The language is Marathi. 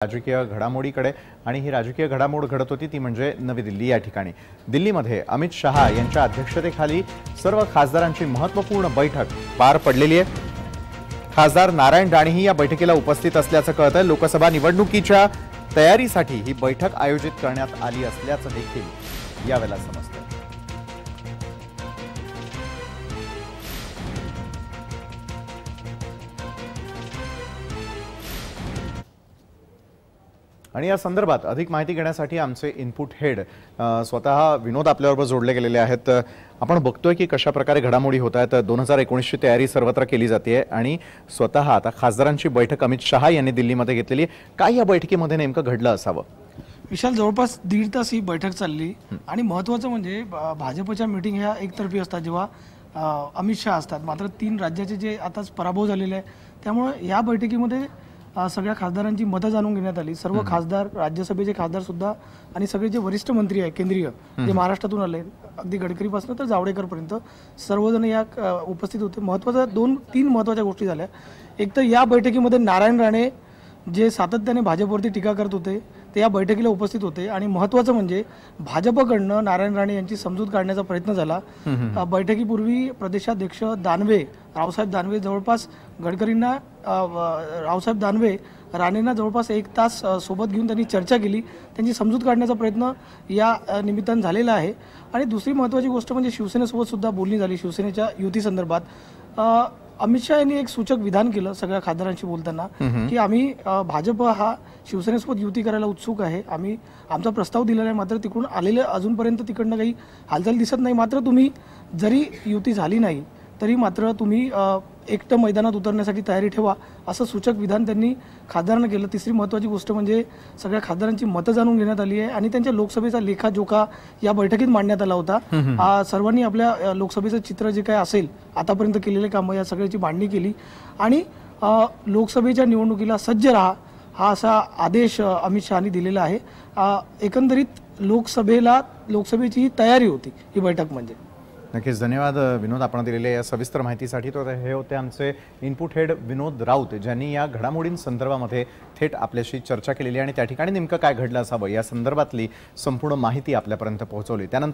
राजकीय घडामोडीकडे आणि ही राजकीय घडामोड घडत होती ती म्हणजे नवी दिल्ली या ठिकाणी। दिल्लीमध्ये अमित शहा यांच्या अध्यक्षतेखाली सर्व खासदारांची महत्त्वपूर्ण बैठक पार पडलेली आहे। खासदार नारायण राणेही या बैठकीला उपस्थित असल्याचं कळतंय। लोकसभा निवडणुकीच्या तयारीसाठी ही बैठक आयोजित करण्यात आली असल्याचं देखील यावेळेला समजतं। आणि या संदर्भात अधिक माहिती घेण्यासाठी आमचे इनपुट हेड स्वतः विनोद आपल्याबरोबर जोडले गेलेले आहेत। आपण बघतोय की कशा प्रकारे घडामोडी होत आहेत। 2019 ची तयारी सर्वत्र केली जाते आणि स्वतः आता खासदारांची बैठक अमित शहा यांनी दिल्लीमध्ये घेतलेली। काय या बैठकीमध्ये नेमकं घडलं असावं? विशाल, जवळपास 1.5 तास ही बैठक चालली आणि महत्त्वाचं म्हणजे भाजपच्या मीटिंग ह्या एकतर्फी असतात जेव्हा अमित शहा असतात। मात्र 3 राज्याचे जे आताच पराभव झालेले आहे त्यामुळे या बैठकीमध्ये सगळ्या खासदारांची मतं जाणून घेण्यात आली। सर्व खासदार, राज्यसभेचे खासदार सुद्धा आणि सगळे जे वरिष्ठ मंत्री आहेत केंद्रीय जे महाराष्ट्रातून आले, अगदी गडकरीपासून तर जावडेकरपर्यंत सर्वजण या उपस्थित होते। महत्त्वाच्या 3 महत्त्वाच्या गोष्टी झाल्या। एक तर या बैठकीमध्ये नारायण राणे जे सातत्याने भाजपवरती टीका करत होते ते या बैठकीला उपस्थित होते आणि महत्त्वाचं म्हणजे भाजपकडनं नारायण राणे यांची समजूत काढण्याचा प्रयत्न झाला। बैठकीपूर्वी प्रदेशाध्यक्ष रावसाहेब दानवे जवळपास गडकरींना रावसाहेब दानवे राणेंना जवळपास 1 तास सोबत घेऊन त्यांनी चर्चा केली, त्यांची समजूत काढण्याचा प्रयत्न या निमित्तानं झालेला आहे। आणि दुसरी महत्त्वाची गोष्ट म्हणजे शिवसेनेसोबत सुद्धा बोलणी झाली शिवसेनेच्या युती संदर्भात। अमित शहा यांनी एक सूचक विधान केलं सगळ्या खासदारांशी बोलताना की आम्ही भाजप हा शिवसेनेसोबत युती करायला उत्सुक आहे। आम्ही आमचा प्रस्ताव दिलेला आहे, मात्र तिकडून आलेले अजूनपर्यंत तिकडनं काही हालचाल दिसत नाही। मात्र तुम्ही जरी युती झाली नाही तरी मात्र तुम्ही एकटं मैदानात उतरण्यासाठी तयारी ठेवा, असं सूचक विधान त्यांनी खासदारांना केलं। तिसरी महत्त्वाची गोष्ट म्हणजे सगळ्या खासदारांची मतं जाणून घेण्यात आली आहे आणि त्यांच्या लोकसभेचा लेखाजोखा या बैठकीत मांडण्यात आला होता। सर्वांनी आपल्या लोकसभेचं चित्र जे काय असेल आतापर्यंत केलेले कामं या सगळ्याची मांडणी केली आणि लोकसभेच्या निवडणुकीला सज्ज राहा हा असा आदेश अमित शहानी दिलेला आहे। एकंदरीत लोकसभेची तयारी होती ही बैठक म्हणजे। नक्कीच धन्यवाद विनोद, आपण दिलेल्या या सविस्तर माहितीसाठी। तो हे होते आमचे इनपुट हेड विनोद राऊत, ज्यांनी या घडामोडींसंदर्भामध्ये थेट आपल्याशी चर्चा केलेली आणि त्या ठिकाणी नेमकं काय घडलं असावं या संदर्भातली संपूर्ण माहिती आपल्यापर्यंत पोहोचवली। त्यानंतर